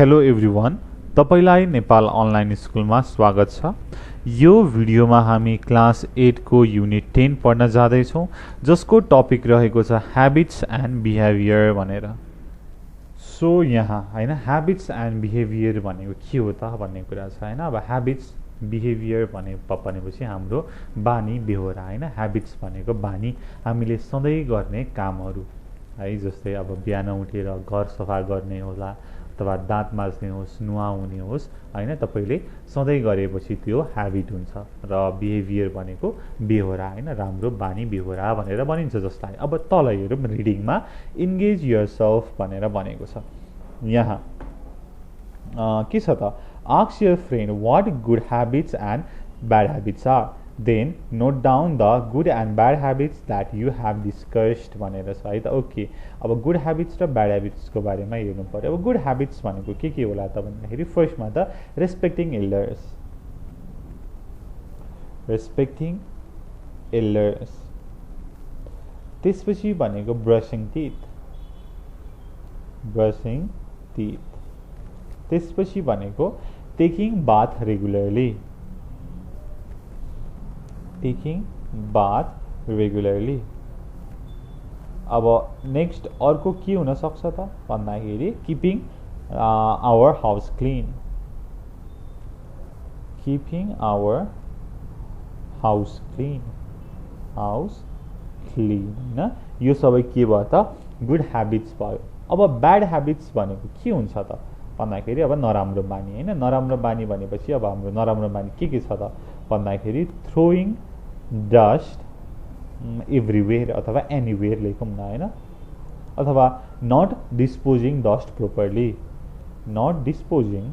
Hello everyone, तपाईलाई Nepal online स्कुलमा स्वागत छ। यो भिडियोमा हामी क्लास 8 को युनिट 10 पढ्न जाँदैछौँ, जसको टपिक रहेको छ ह्याबिट्स एन्ड बिहेभियर भनेर। सो यहाँ हैन ह्याबिट्स एन्ड बिहेभियर भनेको के हो त भन्ने कुरा छ हैन। अब ह्याबिट्स बिहेभियर भनेपछि हाम्रो बानी बेहोरा हैन। ह्याबिट्स भनेको बानी, हामीले सधैँ गर्ने कामहरू है। जस्तै अब बिहान उठेर घर सफा गर्ने होला अथवा दाँत माझ्ने होस्, नुहाउने होस् हैन, तपाईले सधैँ गरेपछि त्यो ह्याबिट हुन्छ। र बिहेभियर भनेको बेहोरा हैन, राम्रो बानी बेहोरा भनेर भनिन्छ। जसलाई अब तल हेरौँ रिडिङमा इन्गेज योरसेल्फ भनेर भनेको छ। यहाँ के छ त, ask your friend what good habits and bad habits are, then note down the good and bad habits that you have discussed भनेर छ है त। ओके, अब गुड ह्याबिट्स र ब्याड ह्याबिट्सको बारेमा हेर्नु पर्यो। अब गुड ह्याबिट्स भनेको के होला त भन्दाखेरि फर्स्टमा त रेस्पेक्टिङ एल्डर्स, रेस्पेक्टिङ एल्डर्स। त्यसपछि भनेको ब्रसिङ टिथ, ब्रसिङ टिथ। त्यसपछि भनेको taking bath regularly, taking bath regularly. अब नेक्स्ट अर्को के हुन सक्छ त भन्दाखेरि keeping our house clean, keeping our house clean, house clean हैन। यो सबै के भयो त गुड ह्याबिट्स भयो। अब ब्याड ह्याबिट्स भनेको के हुन्छ त भन्दाखेरि अब नराम्रो बानी हैन। नराम्रो बानी भनेपछि अब हाम्रो नराम्रो बानी के छ त भन्दाखेरि थ्रोइङ डस्ट एभ्रिवेयर अथवा एनीवेयर लेखौँ न हैन, अथवा not disposing dust properly, not disposing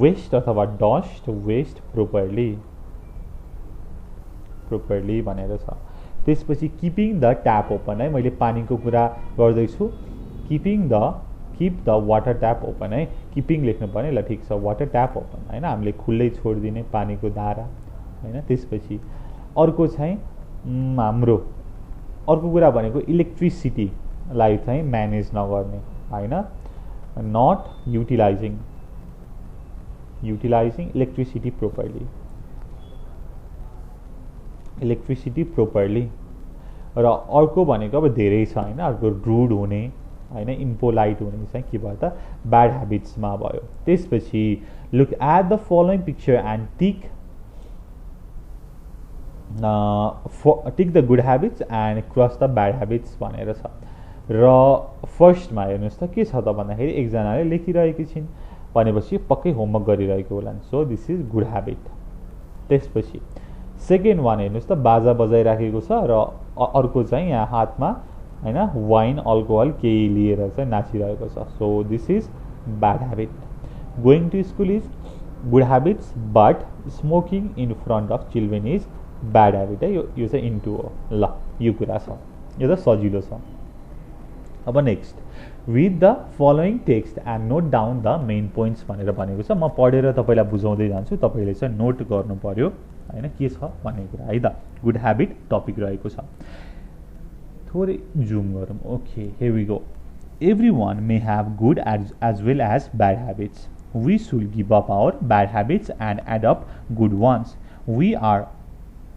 waste अथवा डस्ट वेस्ट प्रोपरली, प्रोपरली भनेर छ। त्यसपछि किपिङ द ट्याप ओपन है, मैले पानीको कुरा गर्दैछु। Keeping the, keep the water tap open है, किपिङ लेख्नु पर्ने। ल ठिक छ, वाटर ट्याप ओपन हैन, हामीले खुल्लै छोडिदिने पानीको धारा हैन। त्यसपछि अर्को चाहिँ हाम्रो अर्को कुरा भनेको इलेक्ट्रिसिटीलाई चाहिँ म्यानेज नगर्ने हैन, not utilizing, utilizing electricity properly, electricity properly. र अर्को भनेको अब धेरै छ हैन, अर्को रुड हुने हैन, इम्पोलाइट हुने चाहिँ के भयो त ब्याड ह्याबिट्समा भयो। त्यसपछि look at the following picture and tick tick the good habits and cross the bad habits भनेर छ। र फर्स्टमा हेर्नुहोस् त के छ त भन्दाखेरि एकजनाले लेखिरहेकी छिन् भनेपछि पक्कै होमवर्क गरिरहेको होला। So this is good habit. त्यसपछि सेकेन्ड वान हेर्नुहोस् त बाजा बजाइराखेको छ र अर्को चाहिँ यहाँ हातमा हैन वाइन अल्कोहल केही लिएर चाहिँ नाचिरहेको छ। So this is bad habit. Going to school is good habits but smoking in front of children is bad habit है। यो चाहिँ इन्टु हो। ल यो कुरा छ, यो त सजिलो छ। अब next read the following text and note down the main points भनेर भनेको छ। म पढेर तपाईँलाई बुझाउँदै जान्छु, तपाईँले चाहिँ नोट गर्नु पर्यो हैन के छ भन्ने कुरा है त। गुड ह्याबिट टपिक रहेको छ, थोरै जुम गरौँ। Okay, here we go. Everyone may have good as well as bad habits. We should give up our bad habits and adapt good ones. We are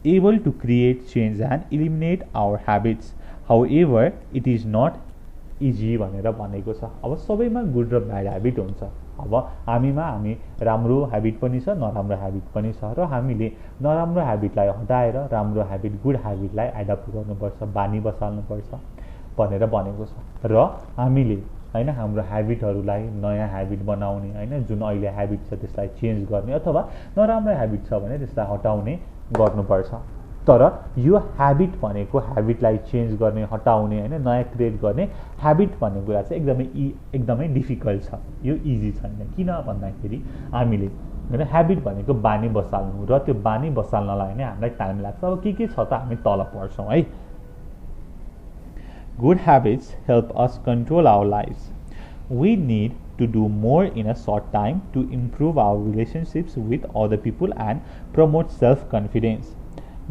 able to create change and eliminate our habits. However, it is not easy भनेर भनेको छ। अब सबैमा good र bad habit हुन्छ। अब हामी राम्रो ह्याबिट पनि छ, नराम्रो ह्याबिट पनि छ, र हामीले नराम्रो ह्याबिटलाई हटाएर राम्रो ह्याबिट गुड ह्याबिटलाई एडप्ट गर्नुपर्छ, बानी बसाल्नुपर्छ भनेर भनेको छ। र हामीले हैन हाम्रो ह्याबिटहरूलाई नयाँ ह्याबिट बनाउने हैन, जुन अहिले ह्याबिट छ त्यसलाई चेन्ज गर्ने, अथवा नराम्रो ह्याबिट छ भने त्यसलाई हटाउने गर्नुपर्छ। तर यो ह्याबिट भनेको ह्याबिटलाई चेन्ज गर्ने, हटाउने हैन, नयाँ क्रिएट गर्ने ह्याबिट भन्ने कुरा चाहिँ एकदमै डिफिकल्ट छ, यो इजी छैन। किन भन्दाखेरि हामीले हैन ह्याबिट भनेको बानी बसाल्नु, र त्यो बानी बसाल्नलाई नै हामीलाई टाइम लाग्छ। अब के छ त हामी तल पढ्छौँ है। Good habits help us control our lifes. We need to do more in a short time to improve our relationships with other people and promote self-confidence.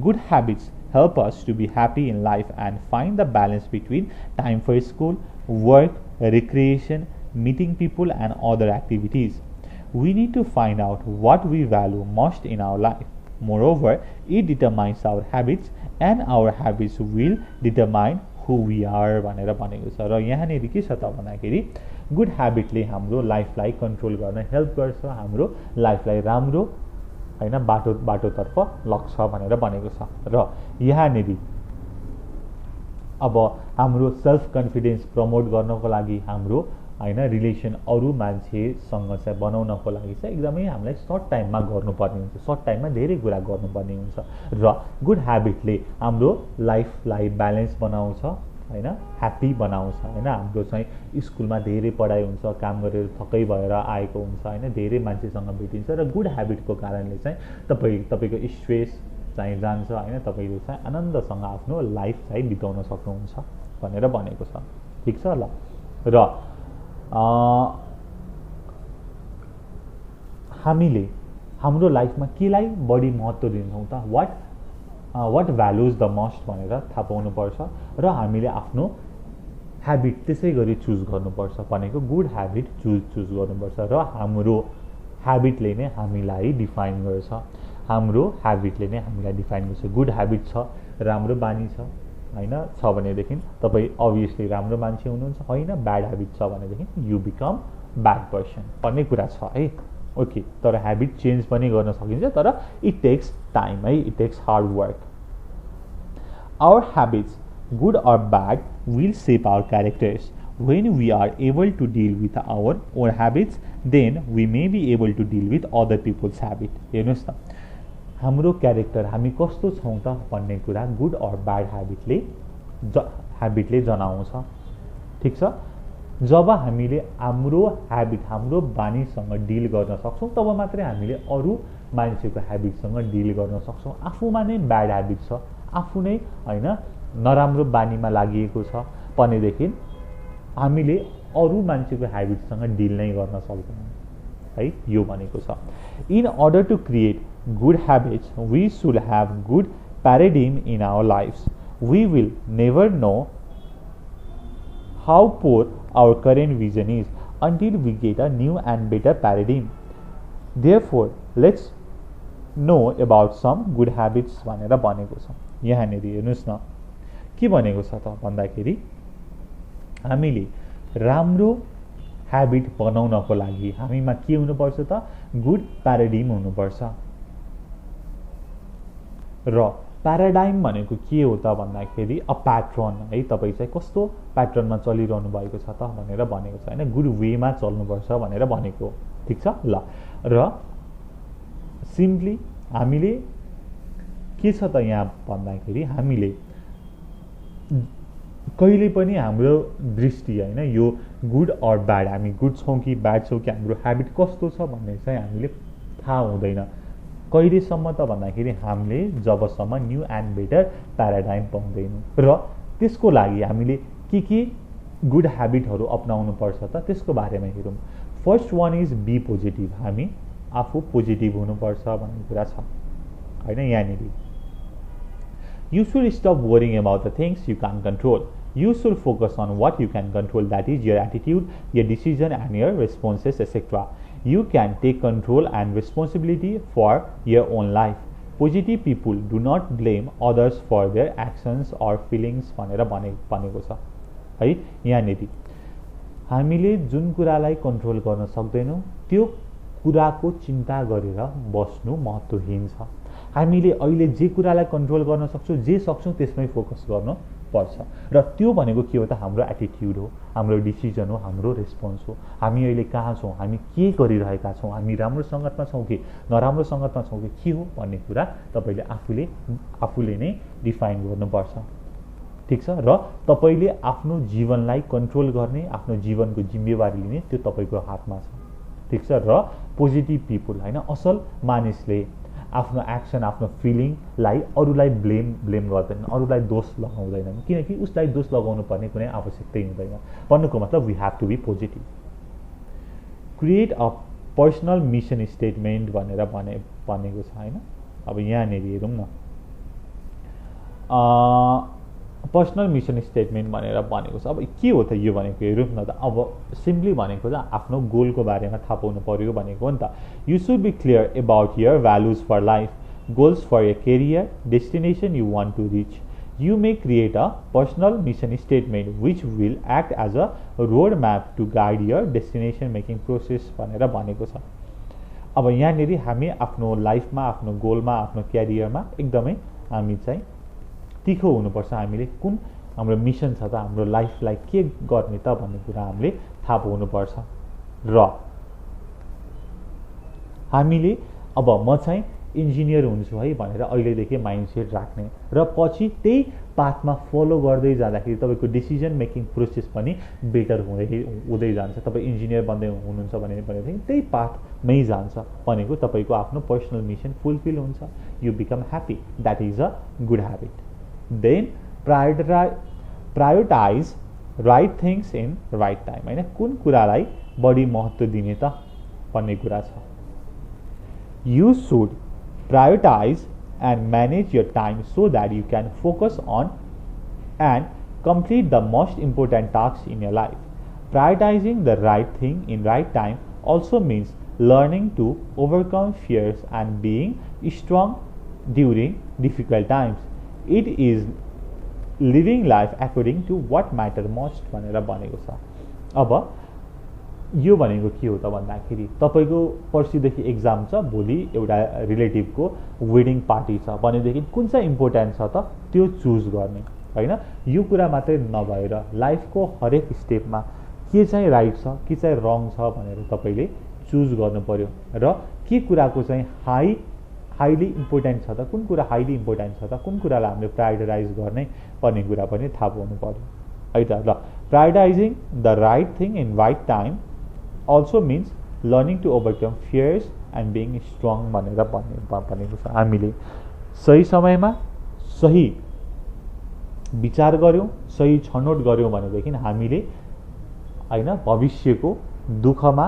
Good habits help us to be happy in life and find the balance between time for school, work, recreation, meeting people, and other activities. We need to find out what we value most in our life. Moreover, it determines our habits, and our habits will determine who we are भनेर भनेको छ। र यहाँनिर के छ त भन्दाखेरि good ह्याबिटले हाम्रो लाइफलाई कन्ट्रोल गर्न हेल्प गर्छ, हाम्रो लाइफलाई राम्रो हैन बाटोतर्फ लग्छ भनेर भनेको छ। र यहाँनिर अब हाम्रो सेल्फ कन्फिडेन्स प्रमोट गर्नको लागि, हाम्रो हैन रिलेसन अरू मान्छेसँग चाहिँ बनाउनको लागि चाहिँ एकदमै हामीलाई सर्ट टाइममा गर्नुपर्ने हुन्छ, सर्ट टाइममा धेरै कुरा गर्नुपर्ने हुन्छ। र गुड ह्याबिटले हाम्रो लाइफलाई ब्यालेन्स बनाउँछ हैन, ह्याप्पी बनाउँछ हैन। हाम्रो चाहिँ स्कुलमा धेरै पढाइ हुन्छ, काम गरेर थकै भएर आएको हुन्छ हैन, धेरै मान्छेसँग भेटिन्छ र गुड ह्याबिटको कारणले चाहिँ तपाईँको स्ट्रेस चाहिँ जान्छ हैन, तपाईँले चाहिँ आनन्दसँग आफ्नो लाइफ चाहिँ बिताउन सक्नुहुन्छ भनेर भनेको छ। ठिक छ ल। र हामीले हाम्रो लाइफमा केलाई बढी महत्त्व दिन्छौँ त, वाट भ्यालुज द मोस्ट भनेर थाहा पाउनुपर्छ र हामीले आफ्नो ह्याबिट त्यसै गरी चुज गर्नुपर्छ भनेको गुड ह्याबिट चुज गर्नुपर्छ। र हाम्रो ह्याबिटले नै हामीलाई डिफाइन गर्छ, हाम्रो ह्याबिटले नै हामीलाई डिफाइन गर्छ। गुड ह्याबिट छ, राम्रो बानी छ हैन, छ भनेदेखि तपाईँ अभियसली राम्रो मान्छे हुनुहुन्छ, होइन ब्याड ह्याबिट छ भनेदेखि यु बिकम ब्याड पर्सन भन्ने कुरा छ है। ओके, तर ह्याबिट चेन्ज पनि गर्न सकिन्छ, तर इट टेक्स टाइम है, it takes hard work. Our habits good or bad will shape our characters. When we are able to deal with our own habits, then we may be able to deal with other people's habit. हेर्नुहोस् न, हाम्रो character हामी कस्तो छौँ त भन्ने कुरा good or bad ह्याबिटले जनाउँछ। ठिक छ। जब हामीले हाम्रो ह्याबिट, हाम्रो बानीसँग डिल गर्न सक्छौँ तब मात्रै हामीले अरू मान्छेको ह्याबिटसँग डिल गर्न सक्छौँ। आफूमा नै ब्याड ह्याबिट छ, आफू नै होइन नराम्रो बानीमा लागिएको छ भनेदेखि हामीले अरू मान्छेको ह्याबिटसँग डिल नै गर्न सक्दैनौँ है, यो भनेको छ। In order to create good habits we should have good paradigm in our lives. We will never know how poor our current vision is until we get a new and better paradigm. Therefore, let's know about some good habits भनेर भनेको छ। यहाँनिर हेर्नुहोस् न के भनेको छ त भन्दाखेरि हामीले राम्रो ह्याबिट बनाउनको लागि हामीमा के हुनुपर्छ त, गुड प्याराडाइम हुनुपर्छ। र प्याराडाइम भनेको के हो त भन्दाखेरि अ प्याटर्न है, तपाईँ चाहिँ कस्तो प्याटर्नमा चलिरहनु भएको छ त भनेर भनेको छ होइन, गुड वेमा चल्नुपर्छ भनेर भनेको। ठिक छ ल। र सिम्पली हामीले के छ त यहाँ भन्दाखेरि हामीले कहिले पनि हाम्रो दृष्टि होइन यो गुड अर ब्याड, हामी गुड छौँ कि ब्याड छौँ कि हाम्रो ह्याबिट कस्तो छ भन्ने चाहिँ हामीले थाहा हुँदैन कहिलेसम्म त भन्दाखेरि हामीले जबसम्म न्यू एन्ड बेटर प्याराडाइम पाउँदैनौँ। र त्यसको लागि हामीले के गुड ह्याबिटहरू अपनाउनु पर्छ त त्यसको बारेमा हेरौँ। First one is be positive. हामी आफू पोजिटिभ हुनुपर्छ भन्ने कुरा छ होइन। यहाँनिर You should stop worrying about the things you can't control. You should focus on what you can control, that is your attitude, your decision and your responses, etc. You can take control and responsibility for your own life. Positive people do not blame others for their actions or feelings भनेर भनेको छ है। यहाँनिर हामीले जुन कुरालाई control गर्न सक्दैनौँ त्यो कुराको चिन्ता गरेर बस्नु महत्त्वहीन छ। हामीले अहिले जे कुरालाई कन्ट्रोल गर्न सक्छौँ, जे सक्छौँ त्यसमै फोकस गर्नुपर्छ। र त्यो भनेको के हो त, हाम्रो एटिट्युड हो, हाम्रो डिसिजन हो, हाम्रो रेस्पोन्स हो। हामी अहिले कहाँ छौँ, हामी के गरिरहेका छौँ, हामी राम्रो सङ्गतमा छौँ कि नराम्रो सङ्गतमा छौँ कि के हो भन्ने कुरा तपाईँले आफूले नै डिफाइन गर्नुपर्छ। ठिक छ। र तपाईँले आफ्नो जीवनलाई कन्ट्रोल गर्ने, आफ्नो जीवनको जिम्मेवारी लिने त्यो तपाईँको हातमा छ। ठिक छ। र पोजिटिभ पिपुल होइन, असल मानिसले आफ्नो एक्सन, आफ्नो फिलिङलाई अरूलाई ब्लेम गर्दैनन्, अरूलाई दोष लगाउँदैनन्, किनकि उसलाई दोष लगाउनु पर्ने कुनै आवश्यकतै हुँदैन। भन्नुको मतलब we have to be positive. Create a personal mission statement भनेर भनेको छ होइन। अब यहाँनिर हेरौँ न, पर्सनल मिसन स्टेटमेन्ट भनेर भनेको छ। अब के हो त यो भनेको हेरौँ न त। अब सिम्पली भनेको चाहिँ आफ्नो गोलको बारेमा थाहा पाउनु पर्यो भनेको हो नि त। You should be clear about your values for life, goals for your career, destination you want to reach. You may create a personal mission statement which will act as a road map to guide your destination making process भनेर भनेको छ। अब यहाँनिर हामी आफ्नो लाइफमा, आफ्नो गोलमा, आफ्नो क्यारियरमा एकदमै हामी चाहिँ तिखो हुनुपर्छ। हामीले कुन हाम्रो मिसन छ त, हाम्रो लाइफलाई के गर्ने त भन्ने कुरा हामीले थाहा पाउनुपर्छ। र हामीले अब म चाहिँ इन्जिनियर हुन्छु है भनेर अहिलेदेखि माइन्डसेट राख्ने र पछि त्यही पाथमा फलो गर्दै जाँदाखेरि तपाईँको डिसिजन मेकिङ प्रोसेस पनि बेटर हुँदै जान्छ। तपाईँ इन्जिनियर बन्दै हुनुहुन्छ भनेदेखि त्यही पाथमै जान्छ भनेको तपाईँको आफ्नो पर्सनल मिसन फुलफिल हुन्छ। You become happy, that is a good habit. Then prioritize right things in right time, होइन कुन कुरालाई बढी महत्त्व दिने त भन्ने कुरा छ। You should prioritize and manage your time so that you can focus on and complete the most important tasks in your life. Prioritizing the right thing in right time also means learning to overcome fears and being strong during difficult times. It is living life according to what matters most भनेर भनेको छ। अब यो भनेको के हो त भन्दाखेरि तपाईँको पर्सिदेखि एक्जाम छ, भोलि एउटा रिलेटिभको वेडिङ पार्टी छ भनेदेखि कुन चाहिँ इम्पोर्टेन्ट छ त त्यो चुज गर्ने, होइन। यो कुरा मात्रै नभएर लाइफको हरेक स्टेपमा के चाहिँ राइट छ के चाहिँ रङ छ भनेर तपाईँले चुज गर्नु पर्यो र के कुराको चाहिँ हाइली इम्पोर्टेन्ट छ त, कुन कुरा हाइली इम्पोर्टेन्ट छ त, कुन कुरालाई हामीले प्रायोरिटाइज गर्ने भन्ने कुरा पनि थाहा पाउनु पर्यो है त। ल prioritising the right thing in right time also means learning to overcome fears and being strong भनेर भनेको छ। हामीले सही समयमा सही विचार गऱ्यौँ, सही छनौट गऱ्यौँ भनेदेखि हामीले होइन भविष्यको दुःखमा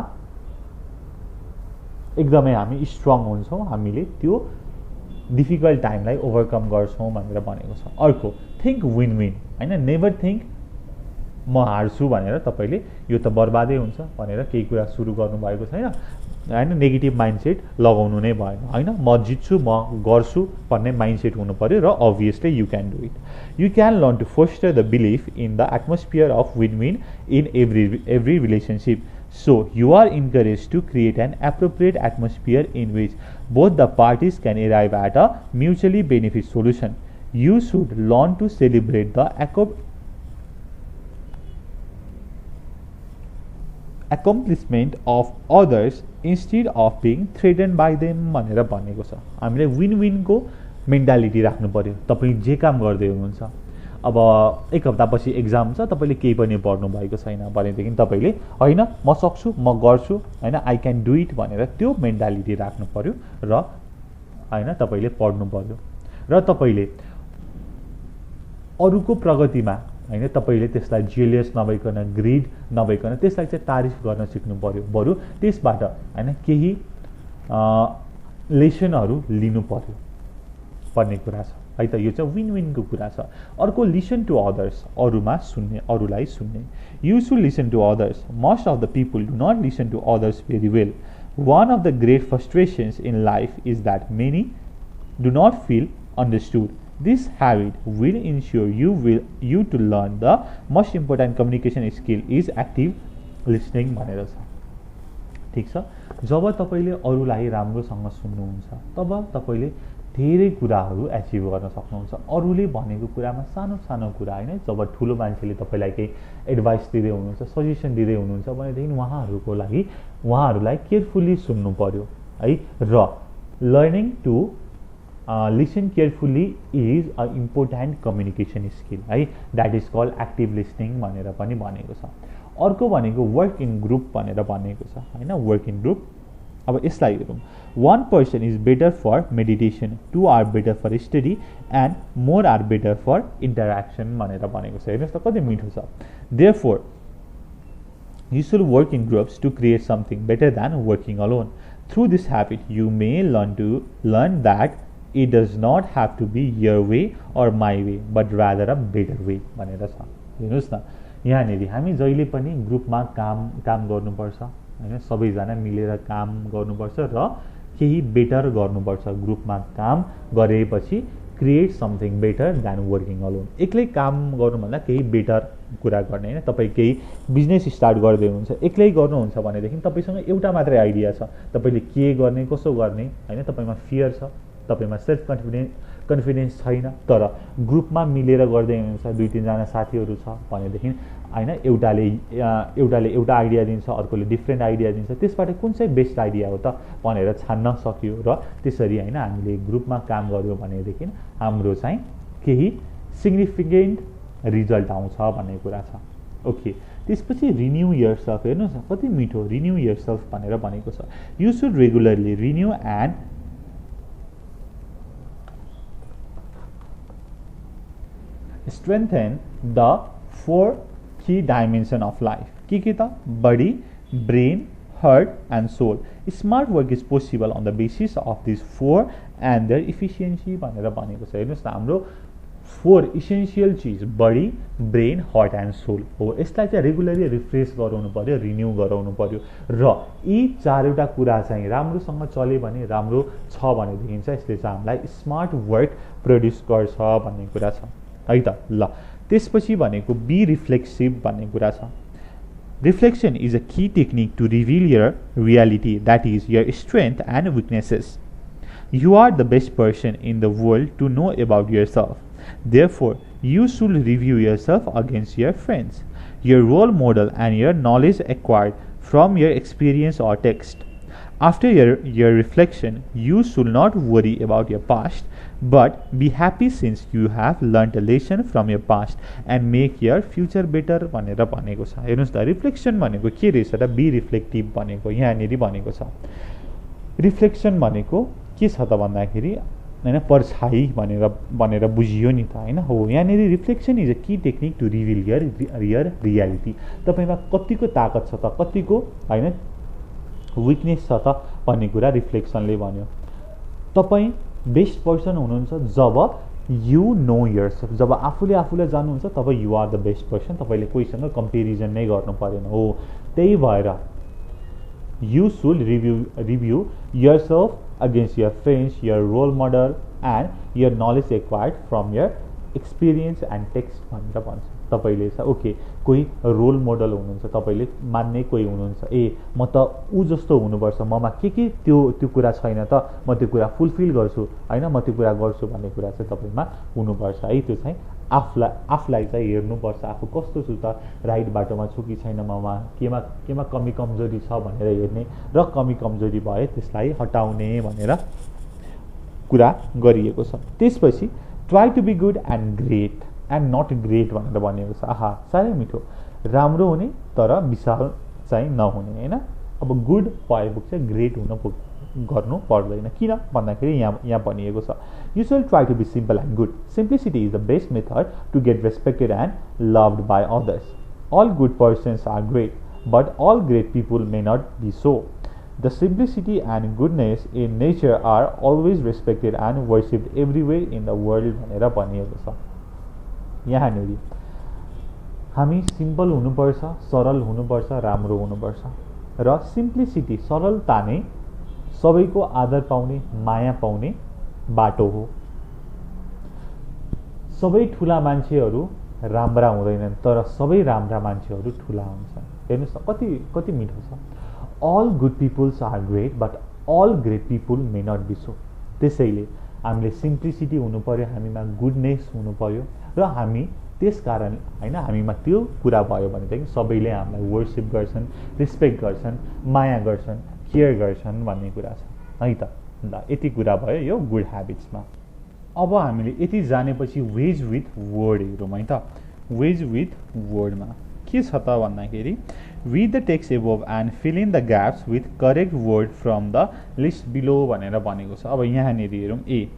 एकदमै हामी स्ट्रङ हुन्छौँ, हामीले त्यो डिफिकल्ट टाइमलाई ओभरकम गर्छौँ भनेर भनेको छ। अर्को थिङ्क विन विन, होइन नेभर थिङ्क म हार्छु भनेर तपाईँले यो त बर्बादै हुन्छ भनेर केही कुरा सुरु गर्नुभएको छैन, होइन। नेगेटिभ माइन्डसेट लगाउनु नै भएन, होइन। म जित्छु, म गर्छु भन्ने माइन्डसेट हुनु पर्यो र obviously you can do it. You can learn to foster the belief in the atmosphere of win win in every relationship. So you are encouraged to create an appropriate atmosphere in which both the parties can arrive at a mutually beneficial solution. You should learn to celebrate the accomplishment of others instead of being threatened by them भनेर भनेको छ। हामीले win विनको mentality राख्नु पर्यो। तपाईँ जे काम गर्दै हुनुहुन्छ, अब एक हप्तापछि एक्जाम छ, तपाईँले केही पनि पढ्नु भएको छैन भनेदेखि तपाईँले होइन म सक्छु, म गर्छु, होइन आई क्यान डु इट भनेर त्यो मेन्टालिटी राख्नु पर्यो र होइन तपाईँले पढ्नु पर्यो र तपाईँले अरूको प्रगतिमा होइन तपाईँले त्यसलाई जेलियस नभइकन, ग्रिड नभइकन त्यसलाई चाहिँ तारिफ गर्न सिक्नु पर्यो। बरु त्यसबाट होइन केही लेसनहरू लिनु पर्यो भन्ने कुरा छ है त। यो चाहिँ विन विनको कुरा छ। अर्को लिसन टु अदर्स, अरूमा सुन्ने, अरूलाई सुन्ने। You should listen to others. Most of the people do not listen to others very well. One of the great frustrations in life is that many do not feel understood. This habit will ensure you to learn the most important communication skill is active listening भनेर छ। ठिक छ, जब तपाईँले अरूलाई राम्रोसँग सुन्नुहुन्छ तब तपाईँले धेरै कुराहरू एचिभ गर्न सक्नुहुन्छ। अरूले भनेको कुरामा सानो सानो कुरा, होइन। जब ठुलो मान्छेले तपाईँलाई केही एडभाइस दिँदै हुनुहुन्छ, सजेसन दिँदै हुनुहुन्छ भनेदेखि उहाँहरूलाई केयरफुल्ली सुन्नु पर्यो है। र learning to listen carefully is a important communication skill है। That is called active listening भनेर पनि भनेको छ। अर्को भनेको वर्क इन ग्रुप भनेर भनेको छ, होइन। वर्क इन ग्रुप, अब यसलाई हेरौँ। One person is better for meditation, two are better for study and more are better for interaction भनेर भनेको छ। हेर्नुहोस् त कति मिठो छ। Therefore you should work in groups to create something better than working alone. Through this habit, you may learn that it does not have to be your way or my way but rather a better way भनेर छ। हेर्नुहोस् न, यहाँनिर हामी जहिले पनि ग्रुपमा काम गर्नुपर्छ होइन, सबैजना मिलेर काम गर्नुपर्छ र केही बेटर गर्नुपर्छ। ग्रुपमा काम गरेपछि create something better than working alone. एक्लै काम गर्नुभन्दा केही बेटर कुरा गर्ने होइन। तपाईँ केही बिजनेस स्टार्ट गर्दै हुनुहुन्छ, एक्लै गर्नुहुन्छ भनेदेखि तपाईँसँग एउटा मात्रै आइडिया छ, तपाईँले के गर्ने कसो गर्ने होइन, तपाईँमा फियर छ, तपाईँमा सेल्फ कन्फिडेन्स छैन, तर ग्रुपमा मिलेर गर्दै हुनुहुन्छ, 2-3जना साथीहरू छ भनेदेखि होइन, एउटाले एउटा आइडिया दिन्छ, अर्कोले डिफ्रेन्ट आइडिया दिन्छ, त्यसबाट कुन चाहिँ बेस्ट आइडिया हो त भनेर छान्न सक्यो र त्यसरी होइन हामीले ग्रुपमा काम गऱ्यौँ भनेदेखि हाम्रो चाहिँ केही सिग्निफिकेन्ट रिजल्ट आउँछ भन्ने कुरा छ। ओके, त्यसपछि रिन्यू योरसेल्फ। हेर्नुहोस् न कति मिठो, रिन्यू योरसेल्फ भनेर भनेको छ। You should regularly renew and strengthen the 4 key dimension of life. के त body, brain, heart and soul. Smart work is possible on the basis of these 4 and their efficiency भनेर भनेको छ। हेर्नुहोस् न, हाम्रो 4 इसेन्सियल चिज body, brain, heart and soul हो। यसलाई चाहिँ रेगुलरली रिफ्रेस गराउनु पर्यो, रिन्यू गराउनु पर्यो र यी 4वटा कुरा चाहिँ राम्रोसँग चल्यो भने, राम्रो छ भनेदेखि चाहिँ यसले चाहिँ हामीलाई स्मार्ट वर्क प्रड्युस गर्छ भन्ने कुरा छ है त। ल त्यसपछि भनेको बी रिफ्लेक्सिभ भन्ने कुरा छ। Reflection is a key technique to reveal your reality that is your strength and weaknesses. You are the best person in the world to know about yourself. Therefore, you should review yourself against your friends, your role model and your knowledge acquired from your experience or text. After your reflection, you should not worry about your past, but be happy since you have learned a lesson from your past and make your future better भनेर भनेको छ। हेर्नुहोस् त, reflection भनेको के रहेछ र be reflective भनेको यहाँनिर भनेको छ। रिफ्लेक्सन भनेको के छ त भन्दाखेरि होइन, पर्छाइ भनेर बुझियो नि त होइन। हो, यहाँनिर reflection is a key technique to reveal your reality. तपाईँमा कतिको ताकत छ त, कतिको होइन विकनेस छ त भन्ने कुरा रिफ्लेक्सनले भन्यो। तपाईँ बेस्ट पर्सन हुनुहुन्छ जब यु नो योरसेल्फ। जब आफूले जान्नुहुन्छ तब you are the best person. तपाईँले कोहीसँग कम्पेरिजन नै गर्नु परेन। हो, त्यही भएर you should review yourself against your friends, your role model and your knowledge acquired from your experience and text भनेर भन्छ। तपाईँले चाहिँ ओके कोही रोल मोडल हुनुहुन्छ, तपाईँले मान्ने कोही हुनुहुन्छ, ए म त ऊ जस्तो हुनुपर्छ, ममा के त्यो कुरा छैन त म त्यो कुरा फुलफिल गर्छु होइन, म त्यो कुरा गर्छु भन्ने कुरा चाहिँ तपाईँमा हुनुपर्छ है। त्यो चाहिँ आफूलाई चाहिँ हेर्नुपर्छ, आफू कस्तो छु त, राइट बाटोमा छु कि छैन, ममा केमा कमी कमजोरी छ भनेर हेर्ने र कमी कमजोरी भए त्यसलाई हटाउने भनेर कुरा गरिएको छ। त्यसपछि try to be good and great and not great भनेर भनिएको छ। आहा, साह्रै मिठो, राम्रो हुने तर विशाल चाहिँ नहुने होइन। अब गुड भएपछि चाहिँ ग्रेट गर्नु पर्दैन। किन भन्दाखेरि यहाँ भनिएको छ you should try to be simple and good. Simplicity is the best method to get respected and loved by others. All good persons are great but all great people may not be so. The simplicity and goodness in nature are always respected and worshipped everywhere in the world भनेर भनिएको छ। यहाँनिर हामी simple हुनुपर्छ, सरल हुनुपर्छ, राम्रो हुनुपर्छ र सिम्प्लिसिटी सरलता नै सबैको आदर पाउने, माया पाउने बाटो हो। सबै ठुला मान्छेहरू राम्रा हुँदैनन् तर सबै राम्रा मान्छेहरू ठुला हुन्छन्। हेर्नुहोस् न कति मिठो छ। All good peoples are great but all great people may not be so. त्यसैले हामीले सिम्प्लिसिटी हुनु पर्यो, हामीमा गुडनेस हुनु पर्यो र हामी त्यस कारण होइन हामीमा त्यो कुरा भयो भनेदेखि सबैले हामीलाई वर्सिप गर्छन्, रेस्पेक्ट गर्छन्, माया गर्छन्, केयर गर्छन् भन्ने कुरा छ है त। ल यति कुरा भयो यो गुड ह्याबिट्समा। अब हामीले यति जानेपछि वेज विथ वर्ड हेरौँ है त। वेज विथ वर्डमा के छ त भन्दाखेरि read the text above and fill in the gaps with correct word from the list below भनेर भनेको छ। अब यहाँनिर हेरौँ, a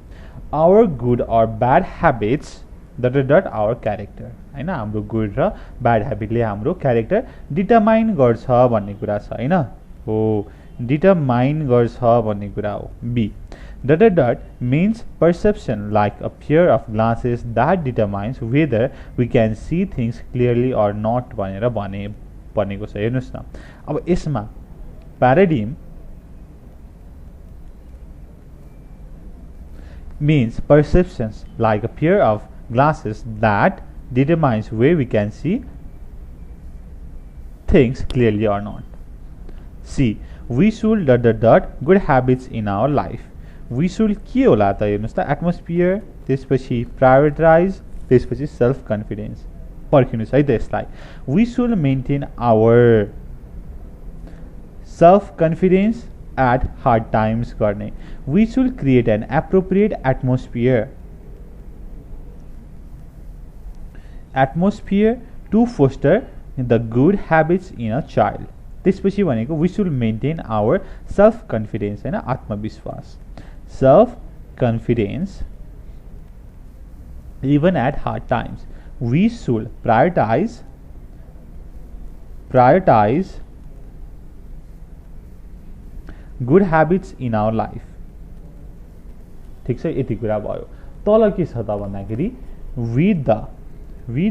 our good or bad habits dot our character होइन। हाम्रो गुड र ब्याड ह्याबिटले हाम्रो क्यारेक्टर डिटरमाइन गर्छ भन्ने कुरा छ होइन। हो, डिटरमाइन गर्छ भन्ने कुरा हो। B Dot means perception, like a pair of glasses that determines whether we can see things clearly or not भनेर भनेको छ। हेर्नुस् न, अब यसमा paradigm means perceptions, like a pair of glasses that determines where we can see things clearly or not. C. We should good habits in our life. We should के होला त हेर्नुस् त, एटमोस्फियर, त्यसपछि प्रायोरिटाइज, त्यसपछि सेल्फ कन्फिडेन्स। पर्खिनुस् है त यसलाई। We should maintain our self confidence at hard times गर्ने। We should create an appropriate atmosphere to foster the good habits in a child। त्यसपछि भनेको we should maintain our self confidence हैन, आत्मविश्वास, self confidence even at hard times। We should prioritize good habits in our life। ठीक छ, यति कुरा भयो। तल के छ त भन्दाखेरि read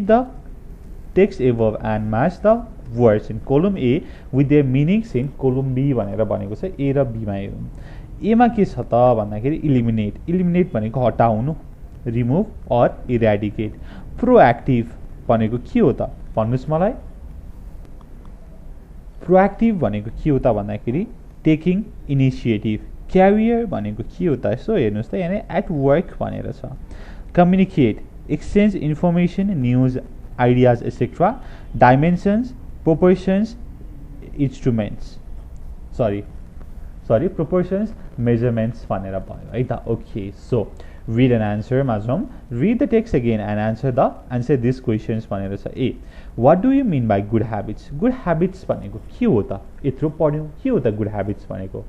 the text above and match the words in column A with their meanings in column B भनेर भनेको छ। A र B मा हेरौँ। A मा के छ त भन्दाखेरि eliminate भनेको हटाउनु, remove or eradicate। proactive भनेको के हो त भन्नुस् मलाई। proactive भनेको के हो त भन्दाखेरि taking initiative। career भनेको के हो त यसो हेर्नुस् त, यानी at work भनेर छ। communicate exchange information, news, ideas etc। dimensions, proportions, instruments, proportions, measurements भनेर भयो है त। Okay, so read and answer मा जाउँ। read the text again and answer these questions भनेर छ। ए, what do you mean by good habits? good habits भनेको के हो त, यत्रो पढ्यौँ, के हो त good habits भनेको।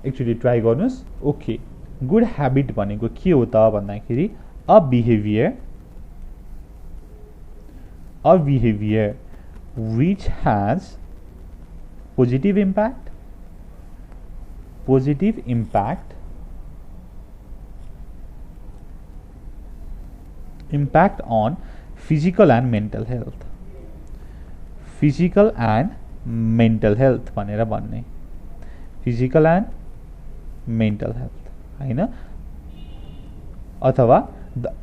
एक्चुअली ट्राई गर्नुस्। ओके, good habit भनेको के हो त भन्दाखेरि a behavior which has positive impact on physical and mental health भनेर भन्ने। physical and mental health हैन, अथवा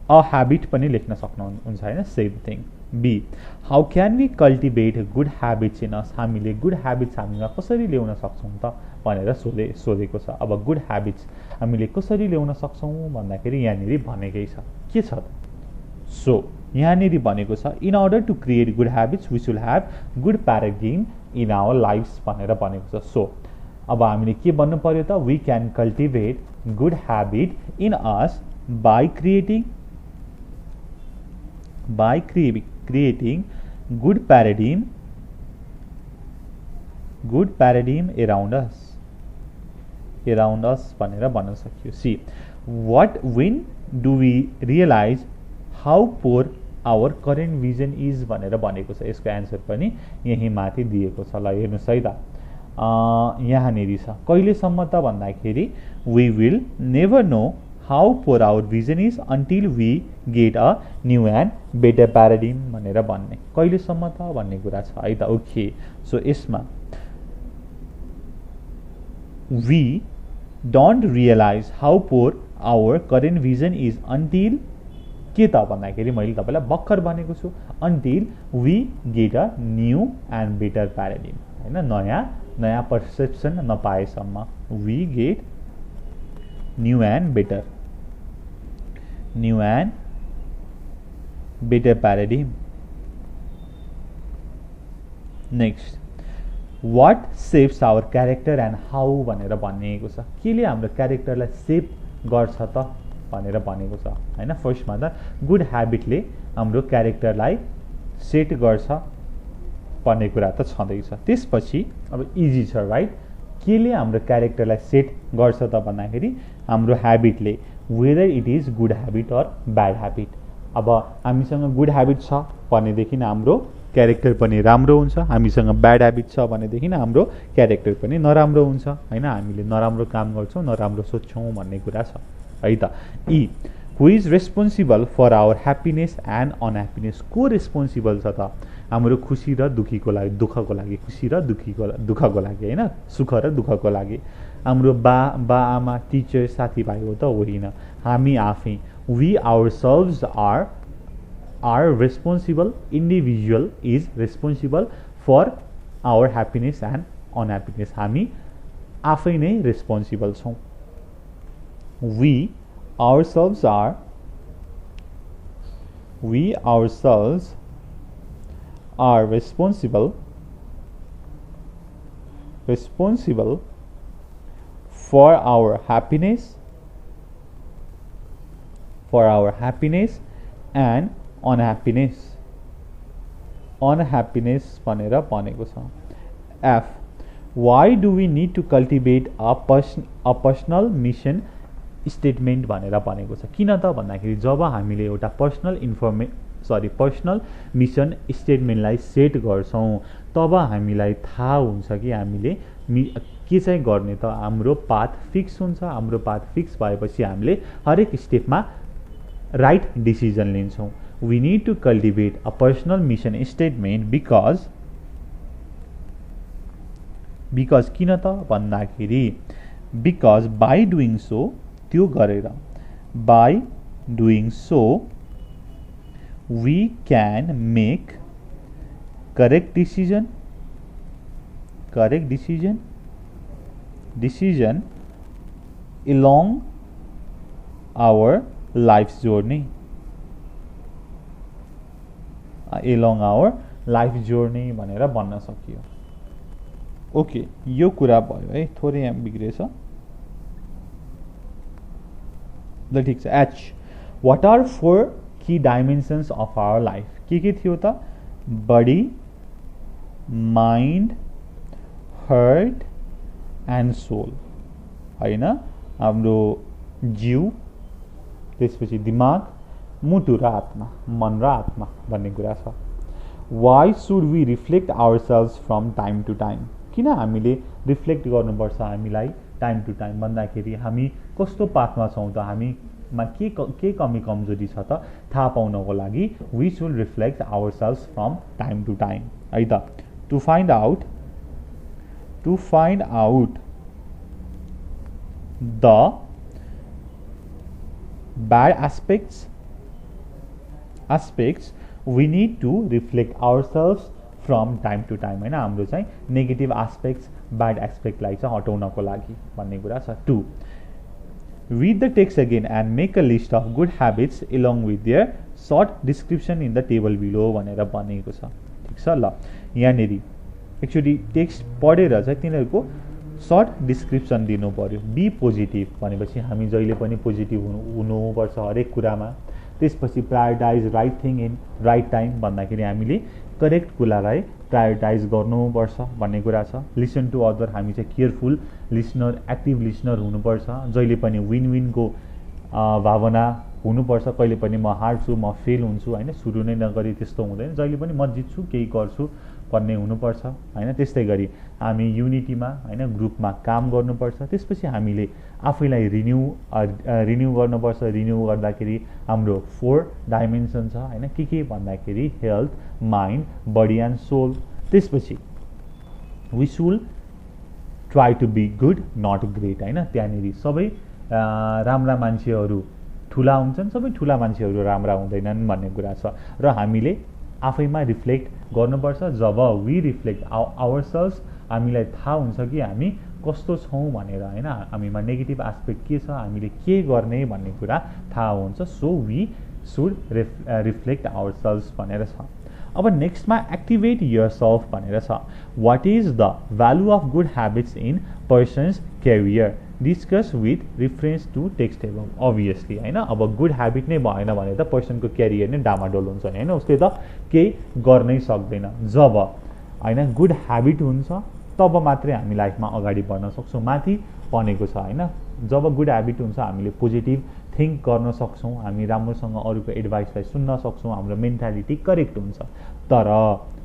a habit पनि लेख्न सक्नुहुन्छ हैन, same thing. B, how can we cultivate good habits in us? हामीले good habits हामीमा कसरी ल्याउन सक्छौं त भनेर सोधेको छ। अब good habits हामीले कसरी ल्याउन सक्छौं भन्दाखेरि यहाँनिर भनेकै छ, के छ त। सो यहाँनिर भनेको छ in order to create good habits we should have good paradigm in our lives भनेर भनेको छ। सो अब हामीले के भन्नु पर्यो त, we can cultivate good habit in us by creating good paradigm around us भनेर भन्न सकियो। See, when do we realize how poor our current vision is भनेर भनेको छ। यसको एन्सर पनि यही माथि दिएको छ। ल हेर्नुस् है त, यहाँनिर छ कहिलेसम्म त भन्दाखेरि we will never know how poor our vision is until we get a new and better paradigm भनेर भन्ने। कहिलेसम्म त भन्ने कुरा छ है त। ओके, सो यसमा we don't realize how poor our current vision is until के त भन्दाखेरि मैले तपाईलाई भर्खर भनेको छु, until we get a new and better paradigm हैन, नयाँ perception नपाएसम्म। we get new and better paradigm। next, what shapes our character and how भनेर भनिएको छ। केले हाम्रो क्यारेक्टरलाई सेप गर्छ त भनेर भनेको छ हैन। फर्स्टमा त गुड ह्याबिटले हाम्रो क्यारेक्टरलाई सेट गर्छ भन्ने कुरा त छँदैछ। त्यसपछि अब इजी छ राइट, केले हाम्रो क्यारेक्टरलाई सेट गर्छ त भन्दाखेरि हाम्रो ह्याबिटले, whether it is good habit or bad habit. अब हामीसँग गुड ह्याबिट छ भनेदेखि हाम्रो क्यारेक्टर पनि राम्रो हुन्छ। हामीसँग ब्याड ह्याबिट छ भनेदेखि हाम्रो क्यारेक्टर पनि नराम्रो हुन्छ हैन। हामीले नराम्रो काम गर्छौँ, नराम्रो सोच्छौँ भन्ने कुरा छ है त। E who is responsible for our happiness and unhappiness, को रेस्पोन्सिबल छ त हाम्रो खुसी र दुःखीको लागि, दुःखको लागि, खुसी र दुःखको लागि हैन, सुख र दुःखको लागि। हाम्रो बा आमा, टिचर, साथीभाइ हो त होइन, हामी आफै। We ourselves are responsible, individual is responsible for our happiness and unhappiness, हामी आफै नै रेस्पोन्सिबल छौँ। We ourselves are responsible for our happiness and unhappiness भनेर भनेको छ। F why do we need to cultivate a personal mission statement भनेर भनेको छ। किन त भन्दाखेरि जब हामीले एउटा पर्सनल मिसन स्टेटमेन्टलाई सेट गर्छौँ तब हामीलाई थाहा हुन्छ कि हामीले के चाहिँ गर्ने त, हाम्रो पाथ फिक्स हुन्छ। हाम्रो पाथ फिक्स भएपछि हामीले हरेक स्टेपमा राइट डिसिजन लिन्छौँ। We need to cultivate a personal mission statement because किन त भन्दाखेरि बिकज बाई डुइङ सो, त्यो गरेर, by doing so we can make correct decision along our life's journey भनेर भन्न सकियो। ओके, यो कुरा भयो है, थोरै यहाँ बिग्रेछ ल, ठिक छ। H what are 4 key dimensions of our life, के थियो त, body, mind, heart and soul हैन, हाम्रो जिउ, त्यसपछि दिमाग, मुटु र आत्मा, मन र आत्मा भन्ने कुरा छ। Why should we reflect ourselves from time to time, किन हामीले रिफ्लेक्ट गर्नुपर्छ हामीलाई टाइम टु टाइम भन्दाखेरि हामी कस्तो पाथमा छौँ त, हामीमा के कमी कमजोरी छ त थाहा पाउनको लागि we should reflect ourselves from time to time है त। To find out the bad aspects we need to reflect ourselves from time to time हैन, हाम्रो चाहिँ नेगेटिभ एस्पेक्ट्स, ब्याड एस्पेक्टलाई चाहिँ हटाउनको लागि भन्ने कुरा छ। 2 read the text again and make a list of good habits along with their short description in the table below भनेर भनेको छ। ठिक छ ल, यहाँनेरि एक्चुअली टेक्स्ट पढेर चाहिँ तिनीहरूको सर्ट डिस्क्रिप्सन दिनु पर्यो। बी पोजिटिभ भनेपछि हामी जहिले पनि पोजिटिभ हुनुपर्छ हरेक कुरामा। त्यसपछि prioritize right thing in right time भन्दाखेरि हामीले करेक्ट कुरालाई प्रायोरिटाइज गर्नुपर्छ भन्ने कुरा छ। लिसन टु अदर, हामी चाहिँ केयरफुल लिसनर, एक्टिभ लिसनर हुनुपर्छ। जहिले पनि विन विनको भावना हुनुपर्छ। कहिले पनि म हार्छु, म फेल हुन्छु होइन, सुरु नै नगरी त्यस्तो हुँदैन। जहिले पनि म जित्छु, केही गर्छु भन्ने हुनुपर्छ होइन। त्यस्तै गरी हामी युनिटीमा होइन, ग्रुपमा काम गर्नुपर्छ। त्यसपछि हामीले आफैलाई रिन्यू गर्नुपर्छ। रिन्यू गर्दाखेरि हाम्रो 4 डाइमेन्सन छ होइन, के भन्दाखेरि health, mind, body and soul. त्यसपछि we should try to be good not great होइन। त्यहाँनिर सबै राम्रा मान्छेहरू ठुला हुन्छन्, सबै ठुला मान्छेहरू राम्रा हुँदैनन् भन्ने कुरा छ। र हामीले आफैमा रिफ्लेक्ट गर्नुपर्छ। जब वी रिफ्लेक्ट आवरसेल्भ्स, हामीलाई थाहा हुन्छ कि हामी कस्तो छौँ भनेर होइन, हामीमा नेगेटिभ एस्पेक्ट के छ, हामीले के गर्ने भन्ने कुरा थाहा हुन्छ। So we should reflect ourselves भनेर छ। अब नेक्स्टमा एक्टिभेट योरसेल्फ भनेर छ। What is the value of good habits in persons career, discuss with reference to text above. Obviously होइन, अब गुड ह्याबिट नै भएन भने त पर्सनको क्यारियर नै डामाडोल हुन्छ होइन, उसले त केही गर्नै सक्दैन। जब होइन गुड ह्याबिट हुन्छ तब मात्रै हामी लाइफमा अगाडि बढ्न सक्छौँ। माथि भनेको छ होइन, जब गुड ह्याबिट हुन्छ हामीले पोजिटिभ थिङ्क गर्न सक्छौँ, हामी राम्रोसँग अरूको एडभाइसलाई सुन्न सक्छौँ, हाम्रो मेन्टालिटी करेक्ट हुन्छ। तर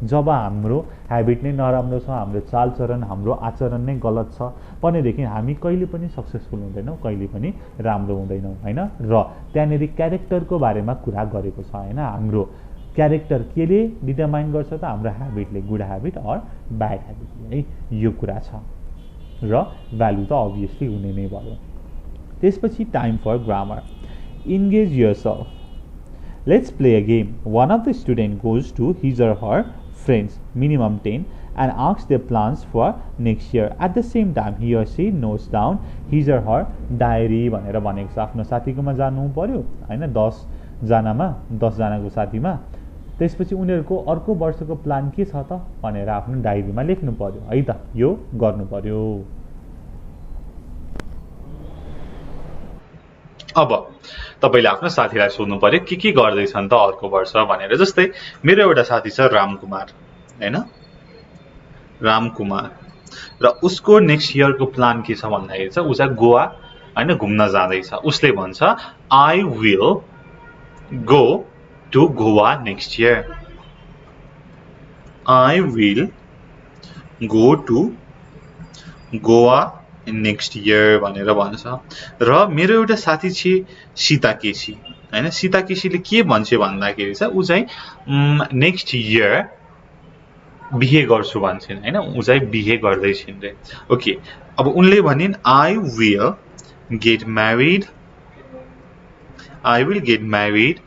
जब हाम्रो ह्याबिट नै नराम्रो छ, हाम्रो चालचलन, हाम्रो आचरण नै गलत छ भनेदेखि हामी कहिले पनि सक्सेसफुल हुँदैनौँ, कहिले पनि राम्रो हुँदैनौँ होइन। र त्यहाँनिर क्यारेक्टरको बारेमा कुरा गरेको छ होइन। हाम्रो क्यारेक्टर केले डिटरमाइन गर्छ त? हाम्रो ह्याबिटले, गुड ह्याबिट अर ब्याड ह्याबिटले है, यो कुरा छ। र भ्यालु त अभियसली हुने नै भयो। त्यसपछि time for grammar. Engage yourself. Let's play a game. One of the student goes to his or her friends, minimum 10, and asks their plans for next year. At the same time, he or she notes down his or her diary भनेर भनेको छ। आफ्नो साथीकोमा जानु पर्यो होइन, 10 जनाको साथीमा। त्यसपछि उनीहरूको अर्को वर्षको प्लान के छ त भनेर आफ्नो डायरीमा लेख्नु पर्यो है त, यो गर्नु पर्यो। अब तपाईले आफ्नो साथीलाई सोध्नु पर्यो के गर्दैछन् त अर्को वर्ष भनेर। जस्तै मेरो एउटा साथी छ रामकुमार हैन, रामकुमार, र उसको नेक्स्ट इयरको प्लान के छ भन्दाखेरि चाहिँ उ चाहिँ गोवा हैन घुम्न जाँदैछ। उसले भन्छ I will go to Goa next year, I will go to Goa next year भनेर भन्छ। र मेरो एउटा साथी छ सीता केसी हैन, सीता केसीले के भन्छ भन्दाखेरि चाहिँ उ चाहिँ नेक्स्ट इयर बिहे गर्छु भन्छन् हैन, उ चाहिँ बिहे गर्दैछिन् रे। ओके, अब उनले भनिन् I will get married, I will get married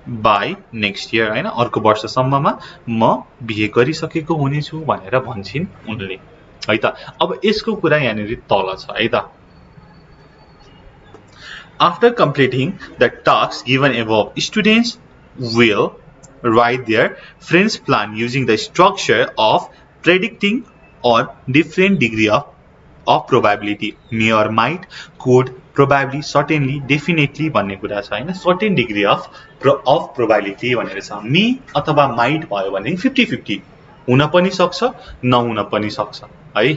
by next year हैन, अर्को वर्षसम्ममा म बिहे गरिसकेको हुनेछु भनेर भन्छन् उनले है त। अब यसको कुरा यहाँनिर तल छ है त। After completing the tasks given above, students will write their friend's plan using the structure of predicting or different degree of probability. May or might, could, probably, certainly, definitely भन्ने कुरा छ हैन। certain degree of probability भनेर छ। मे अथवा might भयो भने 50-50 हुन पनि सक्छ, नहुन पनि सक्छ है।